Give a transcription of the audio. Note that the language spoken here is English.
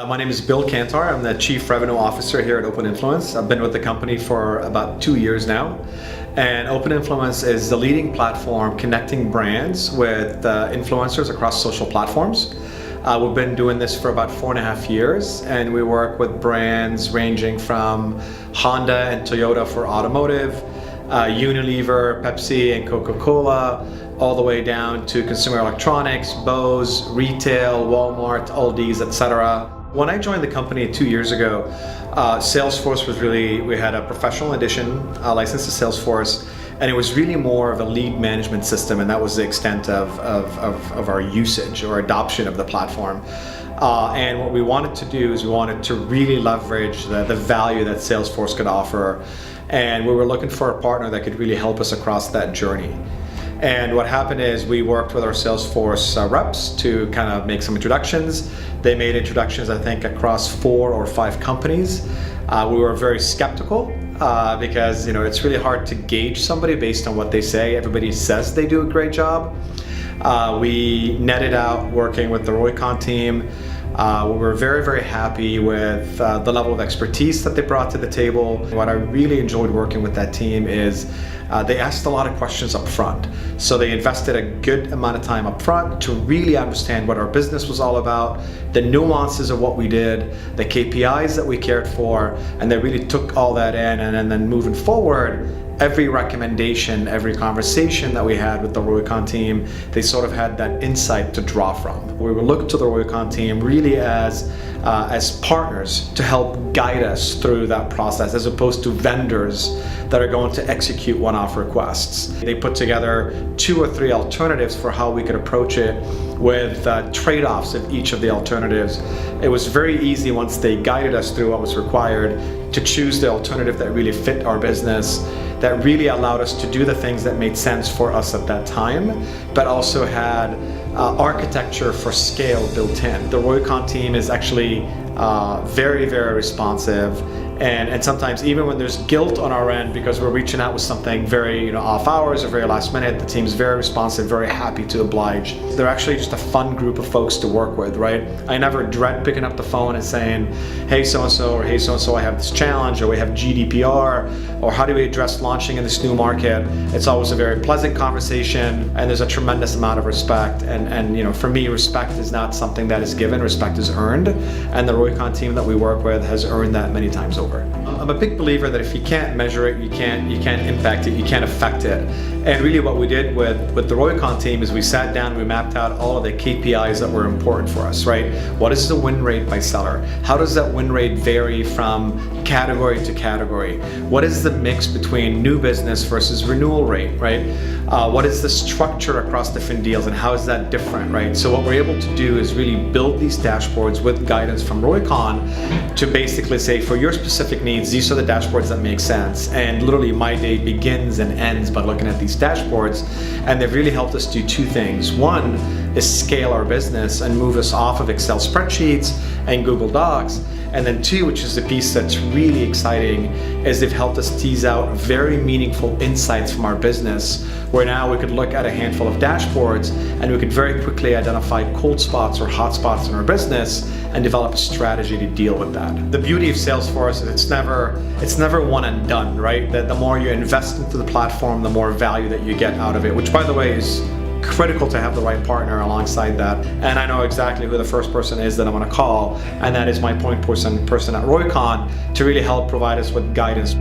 My name is Bill Cantor. I'm the Chief Revenue Officer here at OpenInfluence. I've been with the company for about 2 years now. And OpenInfluence is the leading platform connecting brands with influencers across social platforms. We've been doing this for about 4.5 years, and we work with brands ranging from Honda and Toyota for automotive, Unilever, Pepsi, and Coca-Cola, all the way down to consumer electronics, Bose, retail, Walmart, Aldi's, etc. When I joined the company 2 years ago, Salesforce was we had a professional edition license to Salesforce, and it was really more of a lead management system, and that was the extent of our usage or adoption of the platform. And what we wanted to do is we wanted to really leverage the value that Salesforce could offer, and we were looking for a partner that could really help us across that journey. And what happened is we worked with our Salesforce reps to kind of make some introductions. They made introductions, I think, across 4 or 5 companies. We were very skeptical because it's really hard to gauge somebody based on what they say. Everybody says they do a great job. We netted out working with the Roycon team. We were very, very happy with the level of expertise that they brought to the table. What I really enjoyed working with that team is they asked a lot of questions up front. So they invested a good amount of time up front to really understand what our business was all about, the nuances of what we did, the KPIs that we cared for, and they really took all that in, and then moving forward, every recommendation, every conversation that we had with the Roycon team, they sort of had that insight to draw from. We would look to the Roycon team really as partners to help guide us through that process, as opposed to vendors that are going to execute one-off requests. They put together 2 or 3 alternatives for how we could approach it with trade-offs of each of the alternatives. It was very easy once they guided us through what was required to choose the alternative that really fit our business, that really allowed us to do the things that made sense for us at that time, but also had architecture for scale built in. The Roycon team is actually very, very responsive, and sometimes even when there's guilt on our end because we're reaching out with something very off hours or very last minute, the team's very responsive, very happy to oblige. They're actually just a fun group of folks to work with, right? I never dread picking up the phone and saying, hey so-and-so, or hey so-and-so, I have this challenge, or we have GDPR, or how do we address launching in this new market? It's always a very pleasant conversation, and there's a tremendous amount of respect. And for me, respect is not something that is given, respect is earned, and the Roycon team that we work with has earned that many times over. I'm a big believer that if you can't measure it, you can't impact it, you can't affect it. And really what we did with the Roycon team is we sat down and we mapped out all of the KPIs that were important for us, right? What is the win rate by seller? How does that win rate vary from category to category? What is the mix between new business versus renewal rate, right? What is the structure across different deals and how is that different, right? So what we're able to do is really build these dashboards with guidance from Roycon to basically say, for your specific needs, these are the dashboards that make sense. And literally my day begins and ends by looking at these dashboards, and they've really helped us do 2 things. One is scale our business and move us off of Excel spreadsheets and Google Docs. And then 2, which is the piece that's really exciting, is they've helped us tease out very meaningful insights from our business, where now we could look at a handful of dashboards and we could very quickly identify cold spots or hot spots in our business and develop a strategy to deal with that. The beauty of Salesforce is it's never one and done, right? That the more you invest into the platform, the more value that you get out of it, which by the way is critical to have the right partner alongside that. And I know exactly who the first person is that I'm going to call, and that is my point person at Roycon to really help provide us with guidance.